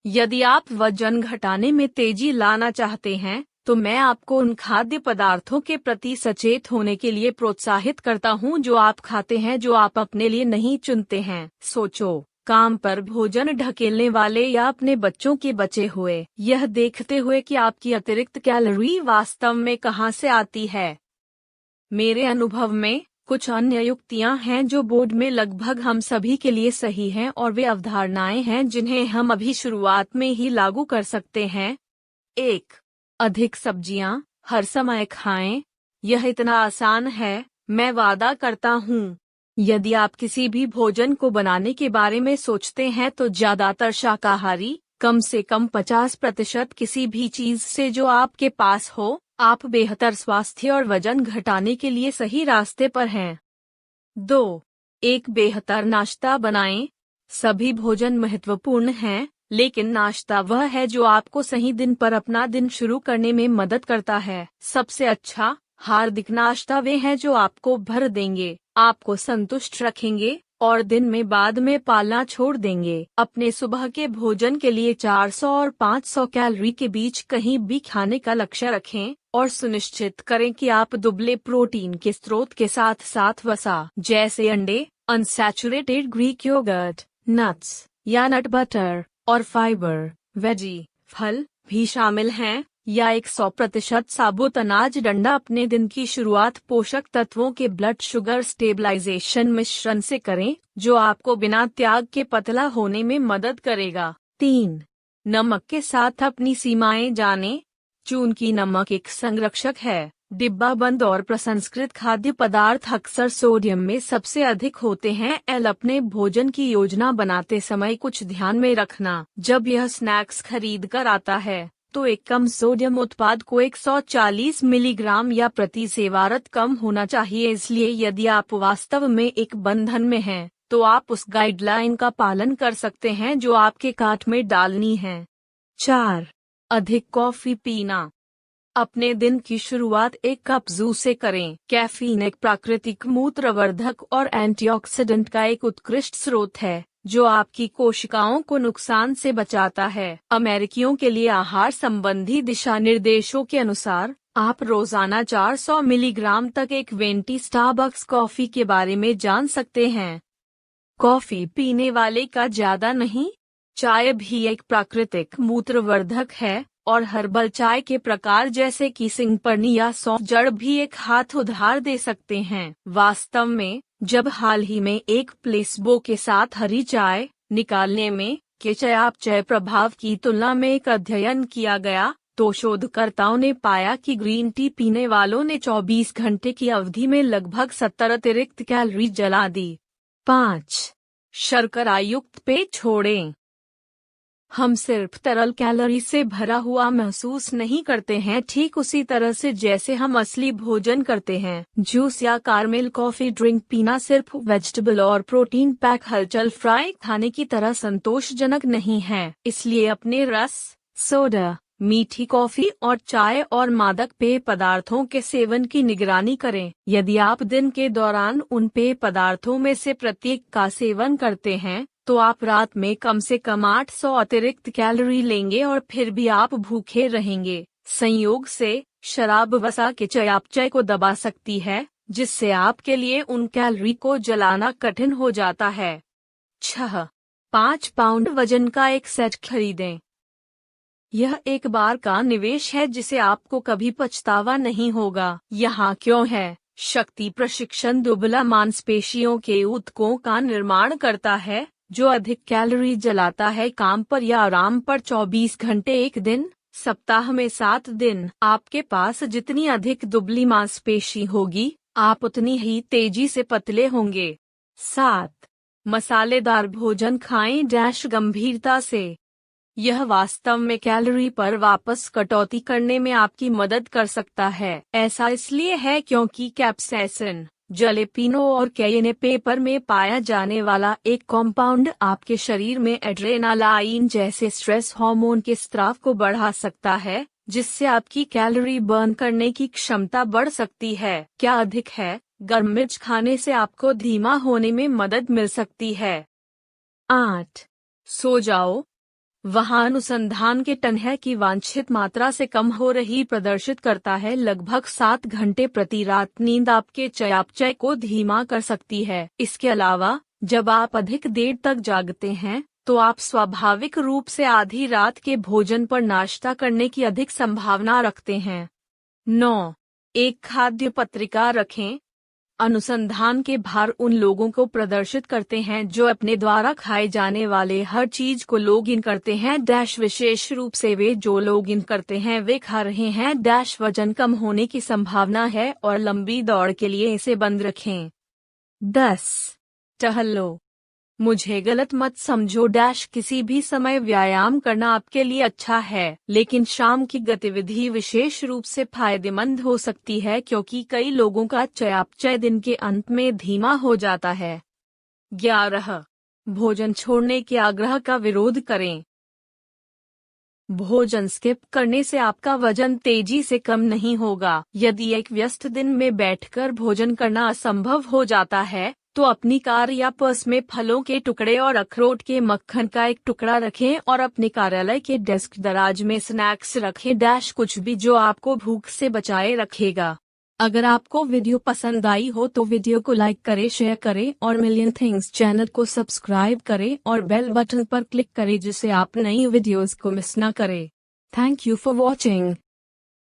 यदि आप वजन घटाने में तेजी लाना चाहते हैं तो मैं आपको उन खाद्य पदार्थों के प्रति सचेत होने के लिए प्रोत्साहित करता हूं जो आप खाते हैं, जो आप अपने लिए नहीं चुनते हैं। सोचो, काम पर भोजन ढकेलने वाले या अपने बच्चों के बचे हुए, यह देखते हुए कि आपकी अतिरिक्त कैलोरी वास्तव में कहां से आती है। मेरे अनुभव में कुछ अन्य युक्तियां हैं जो बोर्ड में लगभग हम सभी के लिए सही हैं, और वे अवधारणाएं हैं जिन्हें हम अभी शुरुआत में ही लागू कर सकते हैं। 1. अधिक सब्जियां हर समय खाएं। यह इतना आसान है, मैं वादा करता हूँ। यदि आप किसी भी भोजन को बनाने के बारे में सोचते हैं तो ज्यादातर शाकाहारी, कम से कम 50% किसी भी चीज से जो आपके पास हो, आप बेहतर स्वास्थ्य और वजन घटाने के लिए सही रास्ते पर हैं। 2. एक बेहतर नाश्ता बनाएं। सभी भोजन महत्वपूर्ण हैं, लेकिन नाश्ता वह है जो आपको सही दिन पर अपना दिन शुरू करने में मदद करता है। सबसे अच्छा हार्दिक नाश्ता वे हैं जो आपको भर देंगे, आपको संतुष्ट रखेंगे और दिन में बाद में पालना छोड़ देंगे। अपने सुबह के भोजन के लिए 400 और 500 कैलोरी के बीच कहीं भी खाने का लक्ष्य रखें और सुनिश्चित करें कि आप दुबले प्रोटीन के स्रोत के साथ साथ वसा जैसे अंडे, अनसैचुरेटेड ग्रीक योगर्ट, नट्स या नट बटर और फाइबर, वेजी, फल भी शामिल हैं, या 100% साबुत अनाज डंडा। अपने दिन की शुरुआत पोषक तत्वों के ब्लड शुगर स्टेबलाइजेशन मिश्रण से करें, जो आपको बिना त्याग के पतला होने में मदद करेगा। 3. नमक के साथ अपनी सीमाएं जानें। चूंकि नमक एक संरक्षक है, डिब्बा बंद और प्रसंस्कृत खाद्य पदार्थ अक्सर सोडियम में सबसे अधिक होते हैं। अपने भोजन की योजना बनाते समय कुछ ध्यान में रखना। जब यह स्नैक्स खरीद कर आता है तो एक कम सोडियम उत्पाद को 140 मिलीग्राम या प्रति सेवारत कम होना चाहिए। इसलिए यदि आप वास्तव में एक बंधन में हैं, तो आप उस गाइडलाइन का पालन कर सकते हैं जो आपके कार्ट में डालनी है। 4. अधिक कॉफी पीना। अपने दिन की शुरुआत एक कप जूस से करें। कैफीन एक प्राकृतिक मूत्रवर्धक और एंटीऑक्सीडेंट का एक उत्कृष्ट स्रोत है, जो आपकी कोशिकाओं को नुकसान से बचाता है। अमेरिकियों के लिए आहार संबंधी दिशा निर्देशों के अनुसार आप रोजाना 400 मिलीग्राम तक एक वेंटी स्टारबक्स कॉफी के बारे में जान सकते हैं। कॉफी पीने वाले का ज्यादा नहीं। चाय भी एक प्राकृतिक मूत्रवर्धक है, और हर्बल चाय के प्रकार जैसे कि सिंगपर्नी या सौंफ जड़ भी एक हाथ उधार दे सकते हैं। वास्तव में जब हाल ही में एक प्लेसबो के साथ हरी चाय निकालने में के चयापचय प्रभाव की तुलना में एक अध्ययन किया गया, तो शोधकर्ताओं ने पाया कि ग्रीन टी पीने वालों ने 24 घंटे की अवधि में लगभग 70 अतिरिक्त कैलोरी जला दी। 5. शर्करा युक्त पेय छोड़ें। हम सिर्फ तरल कैलोरी से भरा हुआ महसूस नहीं करते हैं, ठीक उसी तरह से जैसे हम असली भोजन करते हैं। जूस या कारमेल कॉफी ड्रिंक पीना सिर्फ वेजिटेबल और प्रोटीन पैक हलचल फ्राई खाने की तरह संतोषजनक नहीं है। इसलिए अपने रस, सोडा, मीठी कॉफी और चाय और मादक पेय पदार्थों के सेवन की निगरानी करें। यदि आप दिन के दौरान उन पेय पदार्थों में से प्रत्येक का सेवन करते हैं, तो आप रात में कम से कम 800 अतिरिक्त कैलोरी लेंगे और फिर भी आप भूखे रहेंगे। संयोग से शराब वसा के चयापचय को दबा सकती है, जिससे आपके लिए उन कैलोरी को जलाना कठिन हो जाता है। 6. 5 पाउंड वजन का एक सेट खरीदें। यह एक बार का निवेश है जिसे आपको कभी पछतावा नहीं होगा। यहाँ क्यों है? शक्ति प्रशिक्षण दुबला मांसपेशियों के ऊतकों का निर्माण करता है, जो अधिक कैलोरी जलाता है काम पर या आराम पर 24 घंटे एक दिन, सप्ताह में 7 दिन। आपके पास जितनी अधिक दुबली मांसपेशी होगी, आप उतनी ही तेजी से पतले होंगे। 7. मसालेदार भोजन खाएं गंभीरता से। यह वास्तव में कैलोरी पर वापस कटौती करने में आपकी मदद कर सकता है। ऐसा इसलिए है क्योंकि कैप्साइसिन, जलेपिनो और कैयने पेपर में पाया जाने वाला एक कॉम्पाउंड आपके शरीर में एड्रेनालाइन जैसे स्ट्रेस हार्मोन के स्राव को बढ़ा सकता है, जिससे आपकी कैलोरी बर्न करने की क्षमता बढ़ सकती है। क्या अधिक है? गर्म मिर्च खाने से आपको धीमा होने में मदद मिल सकती है। 8. सो जाओ। वहाँ अनुसंधान के टन की वांछित मात्रा से कम हो रही प्रदर्शित करता है। लगभग 7 घंटे प्रति रात नींद आपके चयापचय को धीमा कर सकती है। इसके अलावा जब आप अधिक देर तक जागते हैं तो आप स्वाभाविक रूप से आधी रात के भोजन पर नाश्ता करने की अधिक संभावना रखते हैं। 9. एक खाद्य पत्रिका रखें। अनुसंधान के भार उन लोगों को प्रदर्शित करते हैं जो अपने द्वारा खाए जाने वाले हर चीज को लॉग इन करते हैं। विशेष रूप से वे जो लॉग इन करते हैं वे खा रहे हैं। वजन कम होने की संभावना है और लंबी दौड़ के लिए इसे बंद रखें। 10. टहलो। मुझे गलत मत समझो। किसी भी समय व्यायाम करना आपके लिए अच्छा है, लेकिन शाम की गतिविधि विशेष रूप से फायदेमंद हो सकती है क्योंकि कई लोगों का चयापचय दिन के अंत में धीमा हो जाता है। 11. भोजन छोड़ने के आग्रह का विरोध करें। भोजन स्किप करने से आपका वजन तेजी से कम नहीं होगा। यदि एक व्यस्त दिन में बैठकर भोजन करना असंभव हो जाता है तो अपनी कार या पर्स में फलों के टुकड़े और अखरोट के मक्खन का एक टुकड़ा रखें और अपने कार्यालय के डेस्क दराज में स्नैक्स रखें। कुछ भी जो आपको भूख से बचाए रखेगा। अगर आपको वीडियो पसंद आई हो तो वीडियो को लाइक करें, शेयर करें और मिलियन थिंग्स चैनल को सब्सक्राइब करें और बेल बटन पर क्लिक करें जिससे आप नई वीडियोस को मिस न करें। Thank you for watching.